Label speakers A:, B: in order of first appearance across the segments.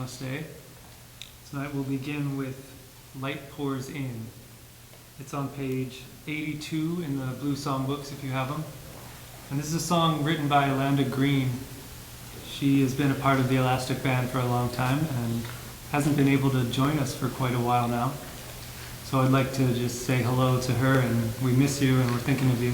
A: Namaste. Tonight we'll begin with Light Pours In. It's on page 82 in the Blue Songbooks if you have them. And this is a song written by Landa Green. She has been a part of the Elastic Band for a long time and hasn't been able to join us for quite a while now. So I'd like to just say hello to her, and we miss you and we're thinking of you.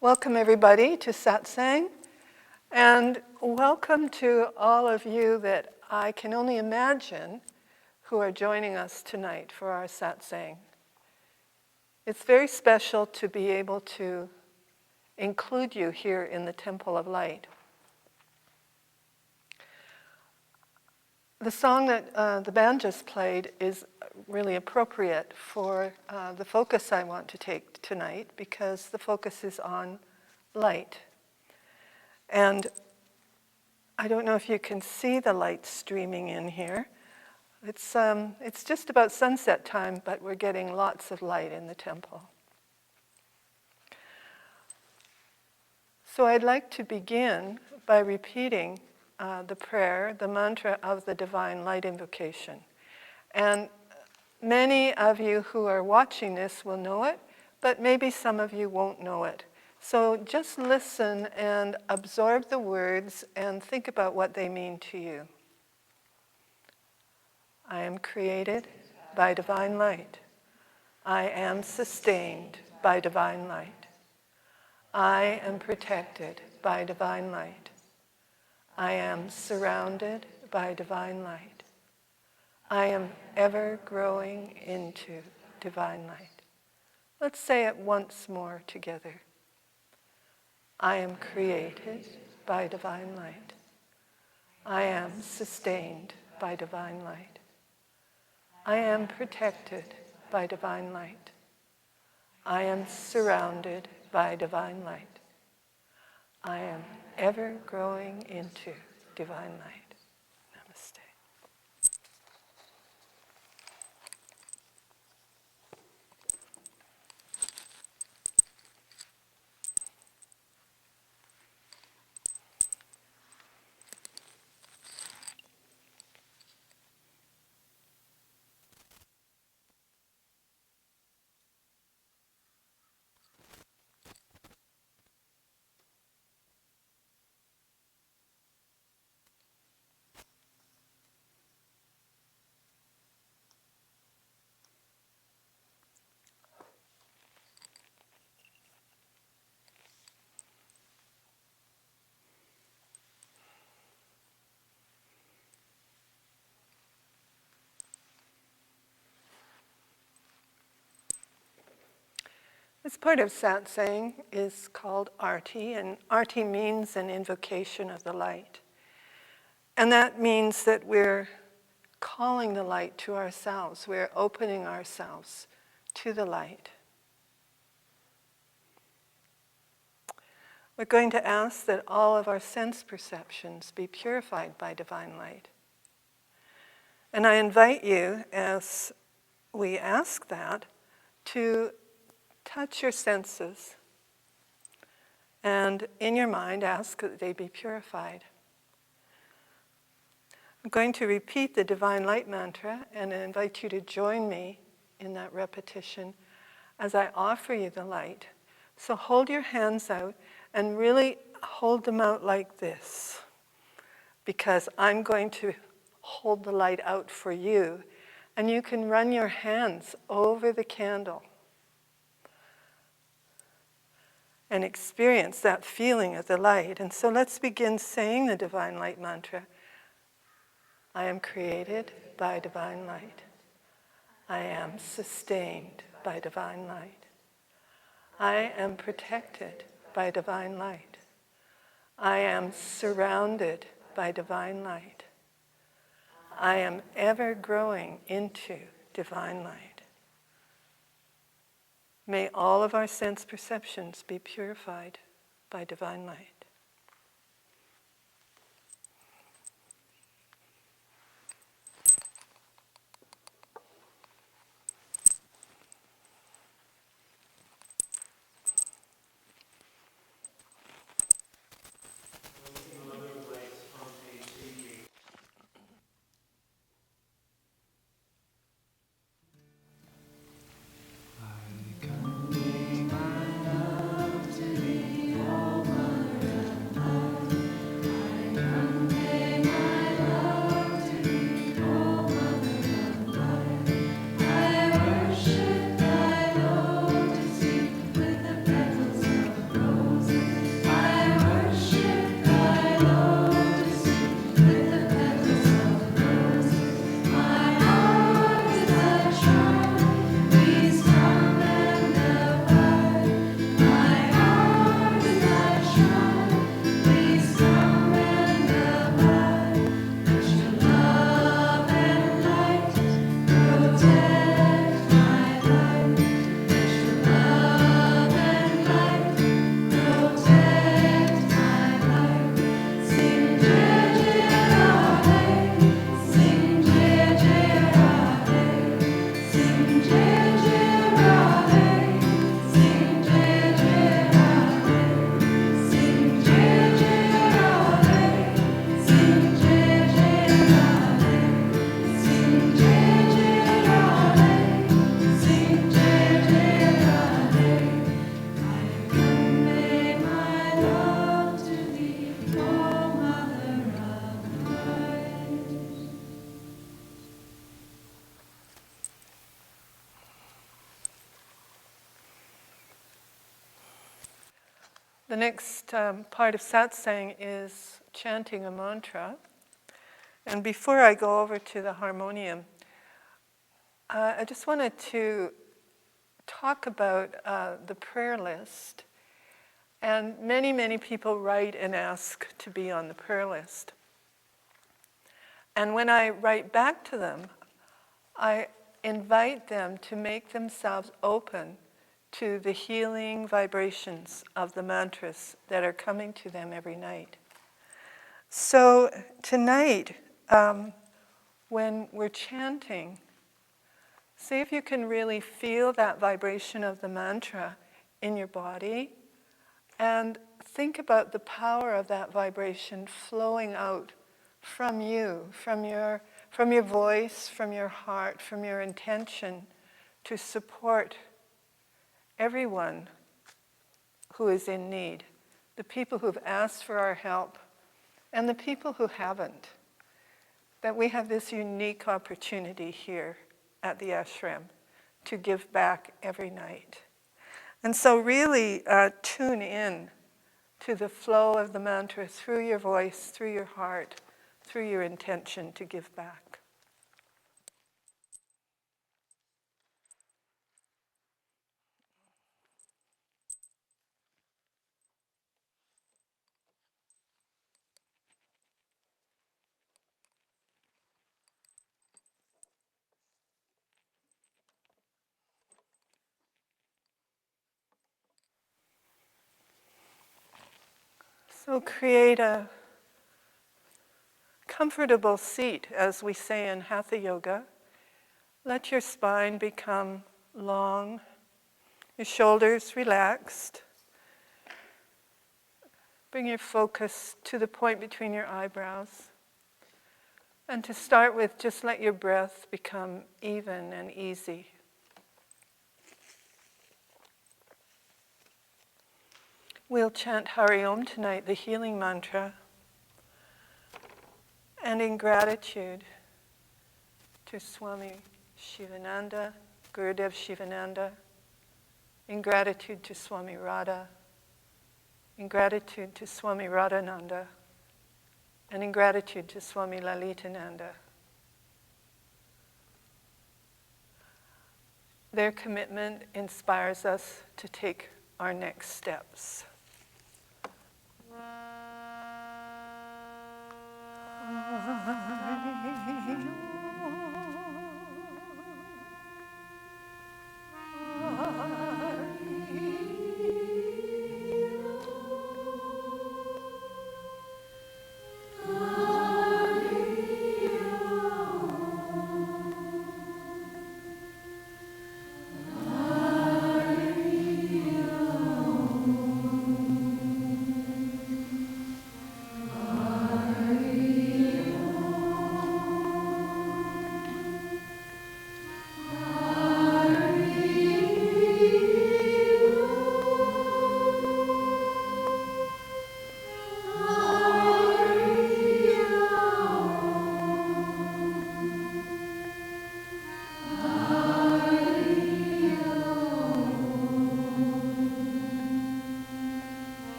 B: Welcome everybody to satsang, and welcome to all of you that I can only imagine who are joining us tonight for our satsang. It's very special to be able to include you here in the Temple of Light. The song that the band just played is really appropriate for the focus I want to take tonight, because the focus is on light. And I don't know if you can see the light streaming in here. It's just about sunset time, but we're getting lots of light in the temple. So I'd like to begin by repeating the prayer, the mantra of the Divine Light Invocation. And many of you who are watching this will know it, but maybe some of you won't know it. So just listen and absorb the words and think about what they mean to you. I am created by divine light. I am sustained by divine light. I am protected by divine light. I am surrounded by divine light. I am ever growing into divine light. Let's say it once more together. I am created by divine light. I am sustained by divine light. I am protected by divine light. I am surrounded by divine light. I am ever growing into divine light. Namaste. This part of satsang is called arti, and arti means an invocation of the light. And that means that we're calling the light to ourselves. We're opening ourselves to the light. We're going to ask that all of our sense perceptions be purified by divine light. And I invite you, as we ask that, to touch your senses and in your mind ask that they be purified. I'm going to repeat the divine light mantra and I invite you to join me in that repetition as I offer you the light. So hold your hands out and really hold them out like this, because I'm going to hold the light out for you, and you can run your hands over the candle and experience that feeling of the light. And so let's begin saying the divine light mantra. I am created by divine light. I am sustained by divine light. I am protected by divine light. I am surrounded by divine light. I am ever growing into divine light. May all of our sense perceptions be purified by divine light. The next part of satsang is chanting a mantra. And before I go over to the harmonium, I just wanted to talk about the prayer list. And many, many people write and ask to be on the prayer list. And when I write back to them, I invite them to make themselves open to the healing vibrations of the mantras that are coming to them every night. So tonight, when we're chanting, see if you can really feel that vibration of the mantra in your body, and think about the power of that vibration flowing out from you, from your voice, from your heart, from your intention to support everyone who is in need, the people who've asked for our help and the people who haven't. That we have this unique opportunity here at the ashram to give back every night. And so really tune in to the flow of the mantra through your voice, through your heart, through your intention to give back. So create a comfortable seat, as we say in Hatha Yoga. Let your spine become long, your shoulders relaxed. Bring your focus to the point between your eyebrows. And to start with, just let your breath become even and easy. We'll chant Hari Om tonight, the healing mantra. And in gratitude to Swami Shivananda, Gurudev Shivananda, in gratitude to Swami Radha, in gratitude to Swami Radhananda, and in gratitude to Swami Lalitananda. Their commitment inspires us to take our next steps.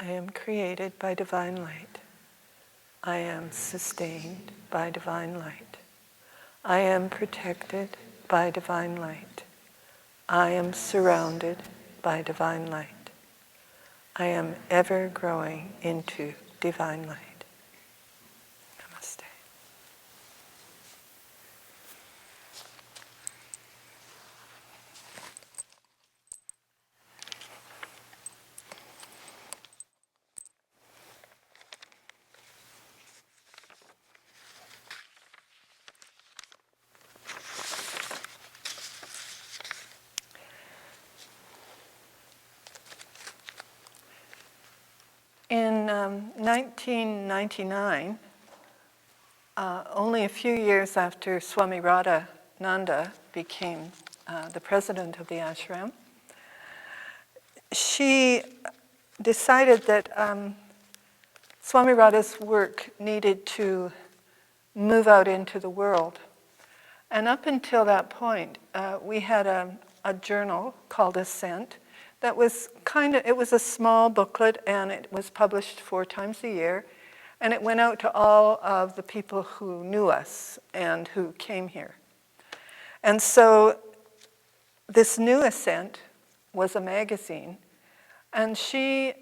B: I am created by divine light. I am sustained by divine light. I am protected by divine light. I am surrounded by divine light. I am ever growing into divine light. Namaste. In 1999, only a few years after Swami Radhananda became the president of the ashram, she decided that Swami Radha's work needed to move out into the world. And up until that point, we had a journal called Ascent that was it was a small booklet, and it was published 4 times a year, and it went out to all of the people who knew us and who came here. And so this new Ascent was a magazine, and she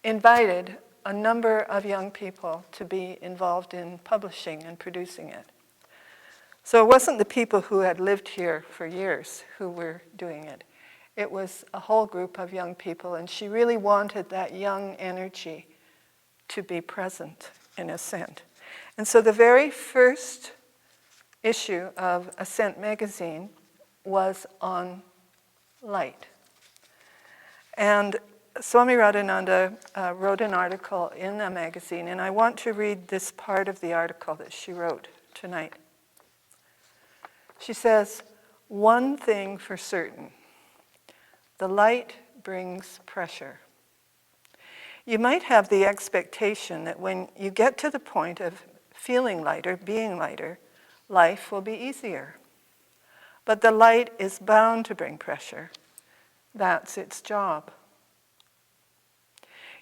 B: invited a number of young people to be involved in publishing and producing it. So it wasn't the people who had lived here for years who were doing it. It was a whole group of young people, and she really wanted that young energy to be present in Ascent. And so the very first issue of Ascent magazine was on light. And Swami Radhananda wrote an article in the magazine, and I want to read this part of the article that she wrote tonight. She says, "One thing for certain, the light brings pressure. You might have the expectation that when you get to the point of feeling lighter, being lighter, life will be easier. But the light is bound to bring pressure. That's its job.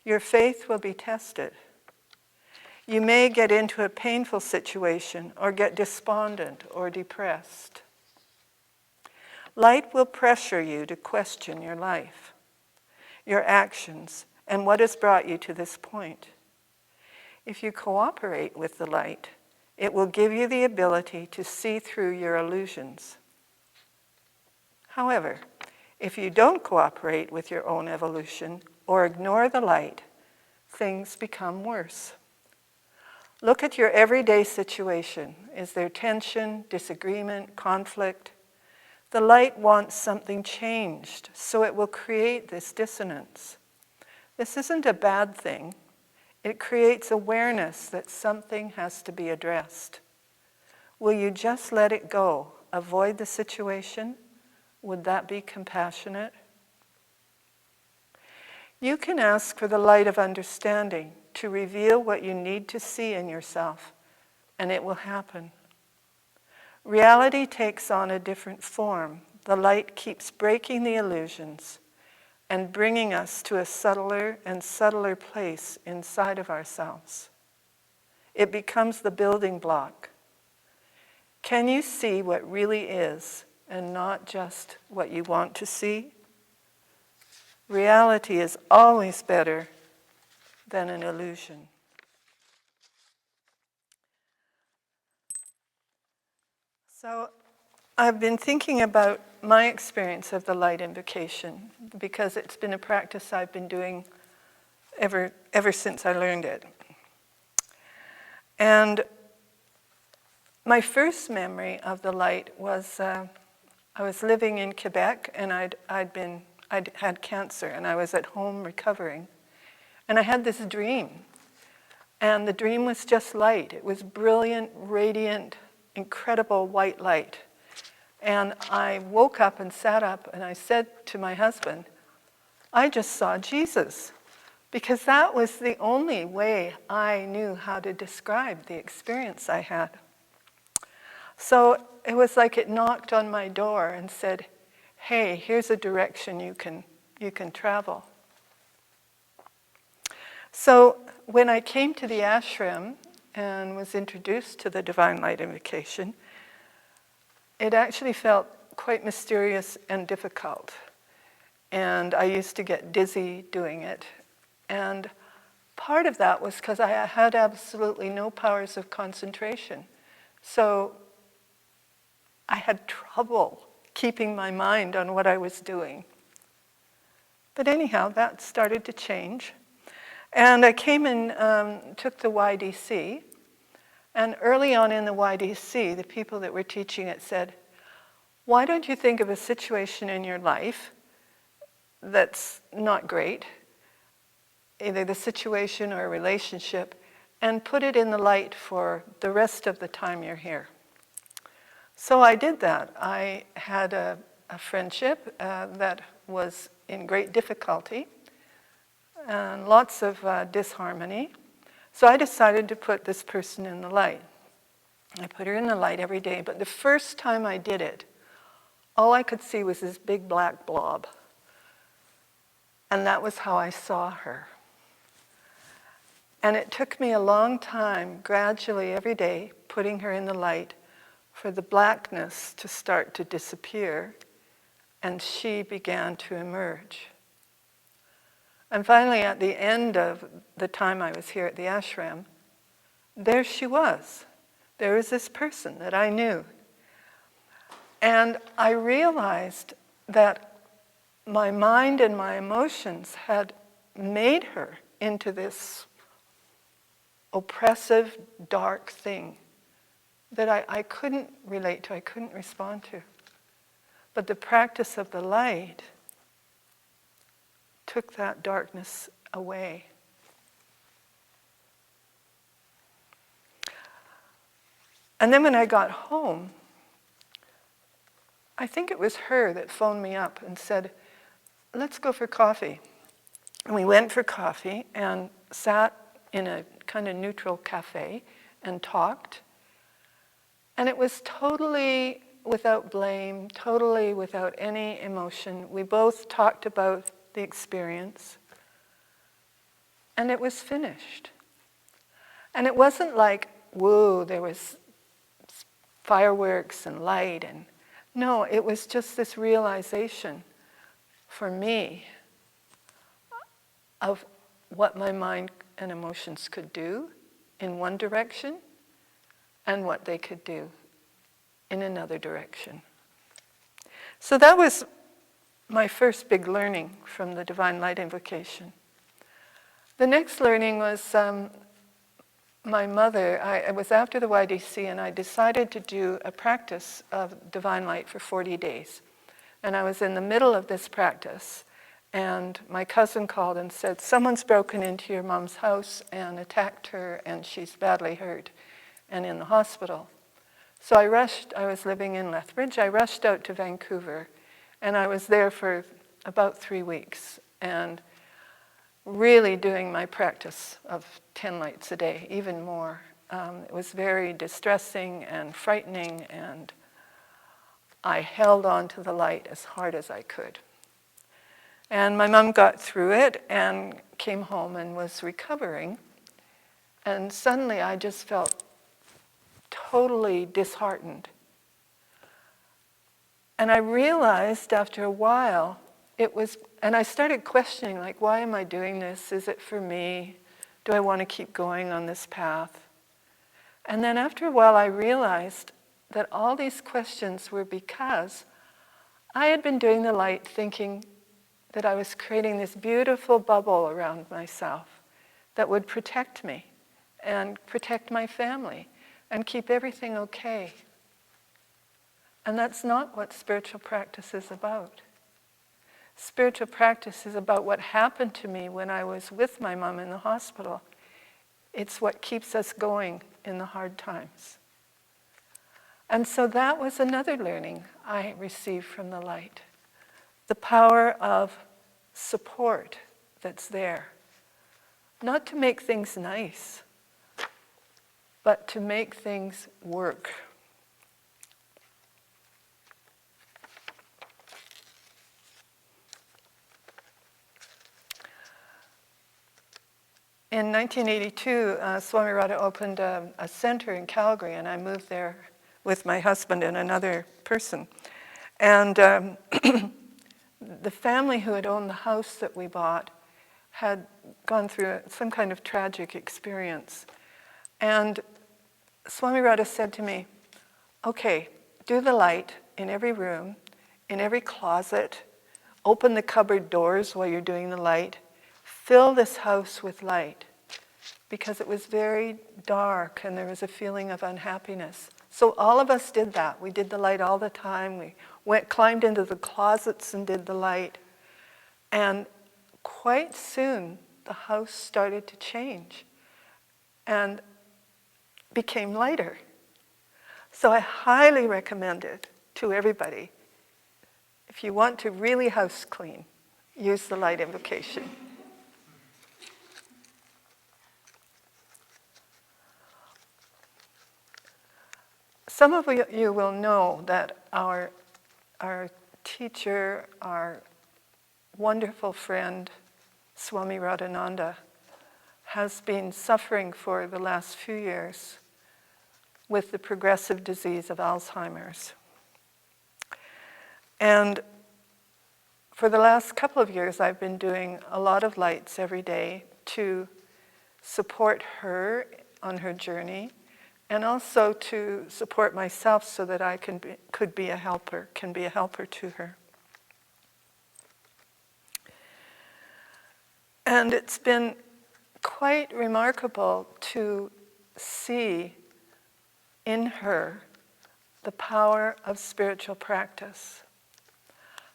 B: Your faith will be tested. You may get into a painful situation or get despondent or depressed. Light will pressure you to question your life, your actions, and what has brought you to this point. If you cooperate with the light, it will give you the ability to see through your illusions. However, if you don't cooperate with your own evolution or ignore the light, things become worse. Look at your everyday situation. Is there tension, disagreement, conflict? The light wants something changed, so it will create this dissonance. This isn't a bad thing. It creates awareness that something has to be addressed. Will you just let it go? Avoid the situation? Would that be compassionate? You can ask for the light of understanding to reveal what you need to see in yourself, and it will happen. Reality takes on a different form. The light keeps breaking the illusions and bringing us to a subtler and subtler place inside of ourselves. It becomes the building block. Can you see what really is and not just what you want to see? Reality is always better than an illusion. So I've been thinking about my experience of the light invocation because it's been a practice I've been doing ever since I learned it. And my first memory of the light was I was living in Quebec, and I'd had cancer, and I was at home recovering. And I had this dream, and the dream was just light. It was brilliant, radiant, incredible white light. And I woke up and sat up, and I said to my husband, I just saw Jesus, because that was the only way I knew how to describe the experience I had. So it was like it knocked on my door and said, hey, here's a direction you can travel. So when I came to the ashram and was introduced to the Divine Light invocation, it actually felt quite mysterious and difficult. And I used to get dizzy doing it. And part of that was because I had absolutely no powers of concentration. So I had trouble keeping my mind on what I was doing. But anyhow, that started to change. And I came and took the YDC. And early on in the YDC, the people that were teaching it said, why don't you think of a situation in your life that's not great, either the situation or a relationship, and put it in the light for the rest of the time you're here. So I did that. I had a friendship that was in great difficulty and lots of disharmony. So I decided to put this person in the light. I put her in the light every day, but the first time I did it, all I could see was this big black blob. And that was how I saw her. And it took me a long time, gradually every day, putting her in the light, for the blackness to start to disappear, and she began to emerge. And finally, at the end of the time I was here at the ashram, there she was. There was this person that I knew. And I realized that my mind and my emotions had made her into this oppressive, dark thing that I couldn't relate to, I couldn't respond to. But the practice of the light took that darkness away. And then when I got home, I think it was her that phoned me up and said, let's go for coffee. And we went for coffee and sat in a kind of neutral cafe and talked. And it was totally without blame, totally without any emotion. We both talked about the experience. And it was finished. And it wasn't like, whoa, there was fireworks and light. And no, it was just this realization for me of what my mind and emotions could do in one direction and what they could do in another direction. So that was my first big learning from the Divine Light invocation. The next learning was my mother. It was after the YDC, and I decided to do a practice of Divine Light for 40 days. And I was in the middle of this practice, and my cousin called and said, someone's broken into your mom's house and attacked her, and she's badly hurt and in the hospital. So I rushed. I was living in Lethbridge. I rushed out to Vancouver, and I was there for about 3 weeks, and really doing my practice of 10 lights a day, even more. It was very distressing and frightening, and I held on to the light as hard as I could. And my mom got through it and came home and was recovering. And suddenly I just felt totally disheartened. And I realized after a while, and I started questioning, like, why am I doing this? Is it for me? Do I want to keep going on this path? And then after a while, I realized that all these questions were because I had been doing the light thinking that I was creating this beautiful bubble around myself that would protect me and protect my family and keep everything okay. And that's not what spiritual practice is about. Spiritual practice is about what happened to me when I was with my mom in the hospital. It's what keeps us going in the hard times. And so that was another learning I received from the light. The power of support that's there. Not to make things nice, but to make things work. In 1982, Swami Radha opened a center in Calgary, and I moved there with my husband and another person. And the family who had owned the house that we bought had gone through some kind of tragic experience. And Swami Radha said to me, okay, do the light in every room, in every closet, open the cupboard doors while you're doing the light, fill this house with light, because it was very dark and there was a feeling of unhappiness. So all of us did that. We did the light all the time. We climbed into the closets and did the light. And quite soon, the house started to change and became lighter. So I highly recommend it to everybody. If you want to really house clean, use the light invocation. Some of you will know that our teacher, our wonderful friend, Swami Radhananda, has been suffering for the last few years with the progressive disease of Alzheimer's. And for the last couple of years, I've been doing a lot of lights every day to support her on her journey, and also to support myself so that I can be a helper to her. And it's been quite remarkable to see in her the power of spiritual practice.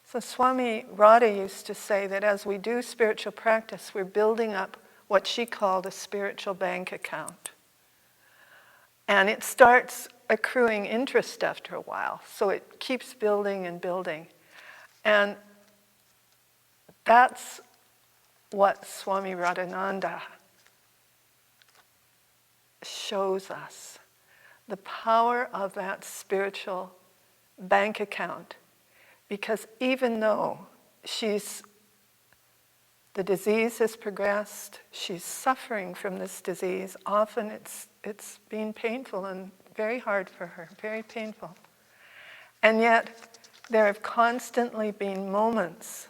B: So Swami Radha used to say that as we do spiritual practice, we're building up what she called a spiritual bank account. And it starts accruing interest after a while, so it keeps building and building. And that's what Swami Radhananda shows us, the power of that spiritual bank account. Because even though the disease has progressed, she's suffering from this disease, often it's been painful and very hard for her, very painful. And yet, there have constantly been moments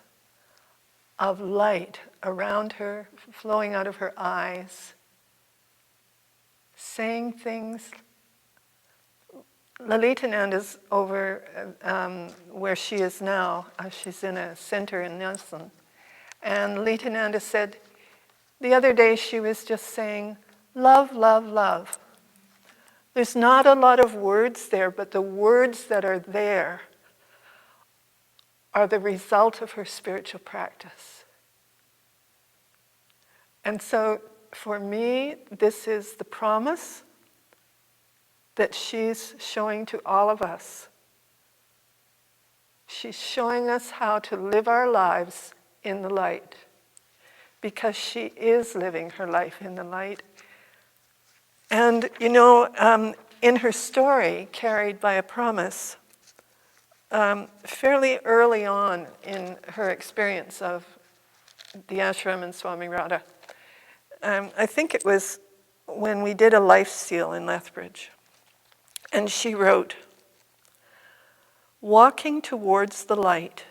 B: of light around her, flowing out of her eyes, saying things. Lalitananda's over where she is now. She's in a center in Nelson. And Lalitananda said, the other day she was just saying, love, love, love. There's not a lot of words there, but the words that are there are the result of her spiritual practice. And so for me, this is the promise that she's showing to all of us. She's showing us how to live our lives in the light, because she is living her life in the light. And in her story, Carried by a Promise, fairly early on in her experience of the ashram and Swami Radha, I think it was when we did a life seal in Lethbridge, and she wrote, "Walking towards the light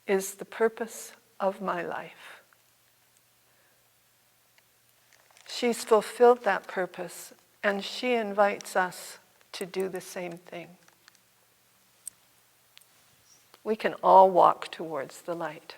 B: is the purpose of my life." She's fulfilled that purpose, and she invites us to do the same thing. We can all walk towards the light.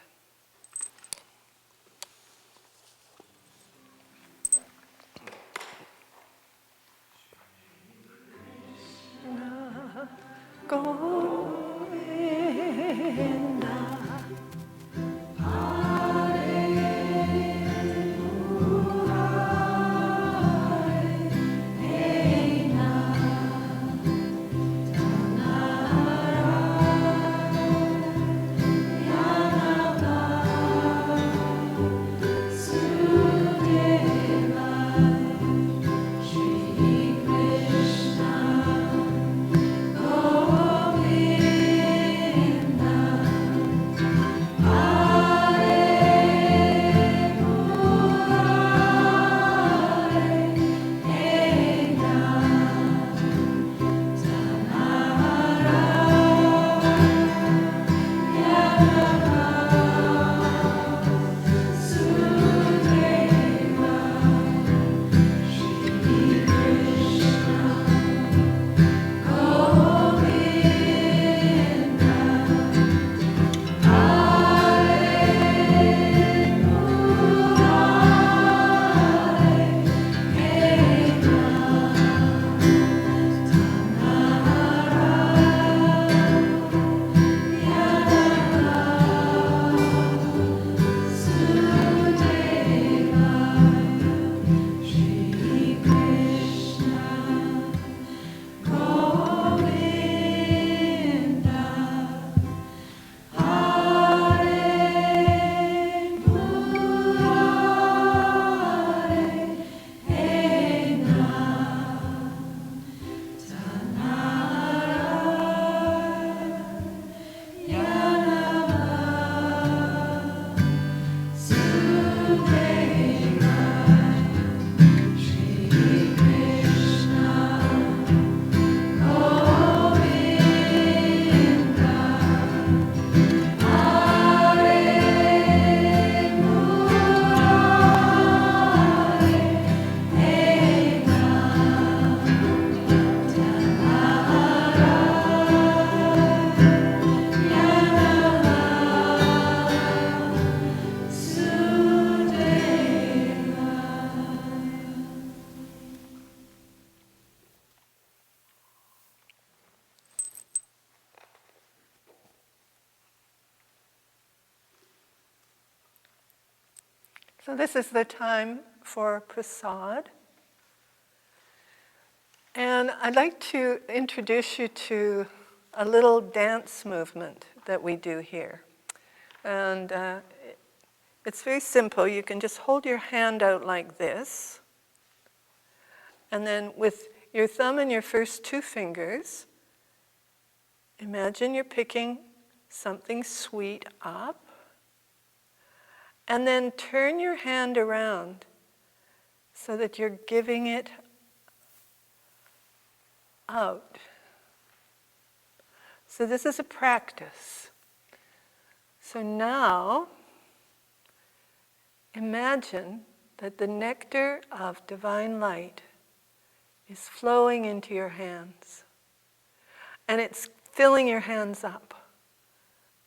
B: So this is the time for Prasad. And I'd like to introduce you to a little dance movement that we do here. And it's very simple. You can just hold your hand out like this. And then with your thumb and your first two fingers, imagine you're picking something sweet up. And then turn your hand around so that you're giving it out. So this is a practice. So now, imagine that the nectar of divine light is flowing into your hands. And it's filling your hands up.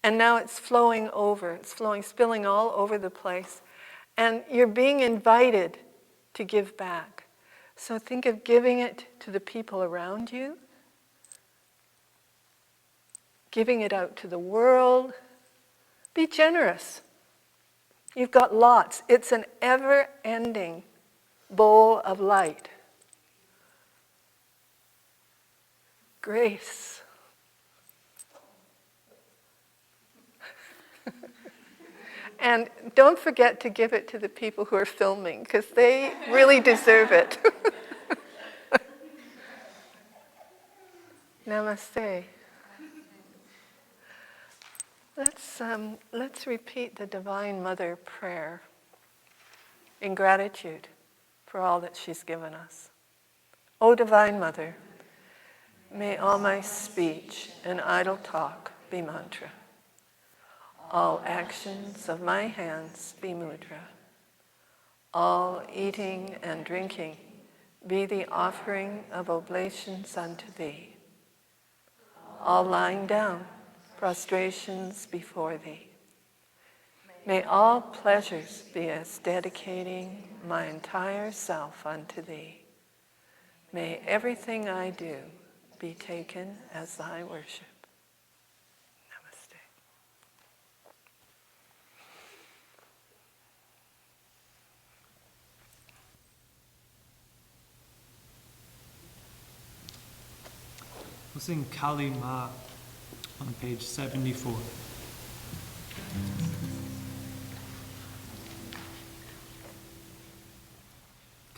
B: And now it's flowing over. It's flowing, spilling all over the place. And you're being invited to give back. So think of giving it to the people around you, giving it out to the world. Be generous. You've got lots. It's an ever-ending bowl of light. Grace. And don't forget to give it to the people who are filming, because they really deserve it. Namaste. Let's repeat the Divine Mother prayer in gratitude for all that she's given us. O Divine Mother, may all my speech and idle talk be mantra. All actions of my hands be mudra. All eating and drinking be the offering of oblations unto thee. All lying down, prostrations before thee. May all pleasures be as dedicating my entire self unto thee. May everything I do be taken as thy worship.
A: We'll sing Kali Ma on page 74.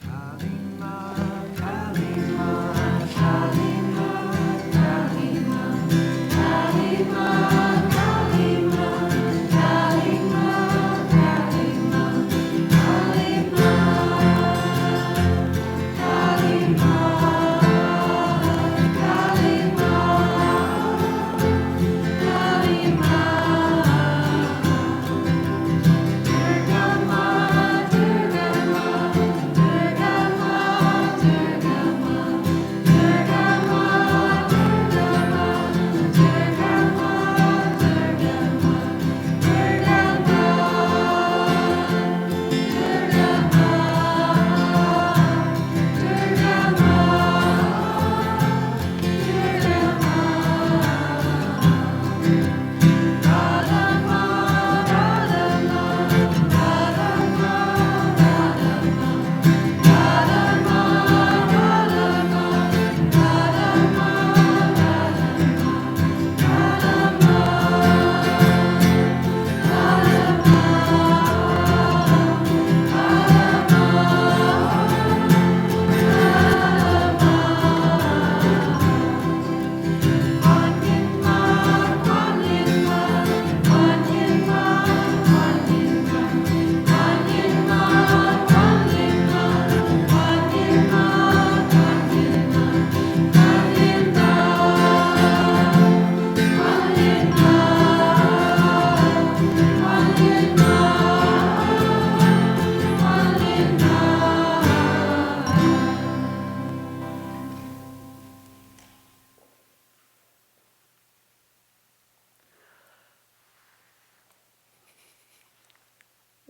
A: Kali Ma, Kali Ma, Kali Ma, Kali Ma, Kali Ma, Kali Ma, Kali Ma, Kali Ma, Kali Ma, Kali Ma.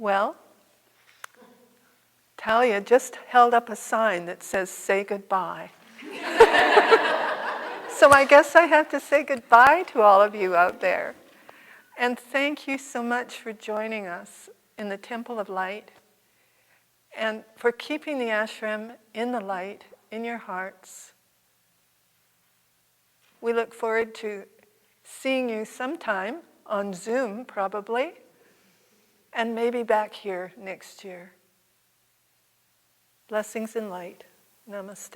A: Well, Talia just held up a sign that says, say goodbye. So I guess I have to say goodbye to all of you out there. And thank you so much for joining us in the Temple of Light
B: and for keeping the ashram in the light, in your hearts. We look forward to seeing you sometime on Zoom, probably, and maybe back here next year. Blessings and light. Namaste.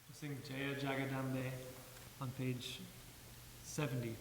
A: We'll sing Jaya Jagadambe on page 70.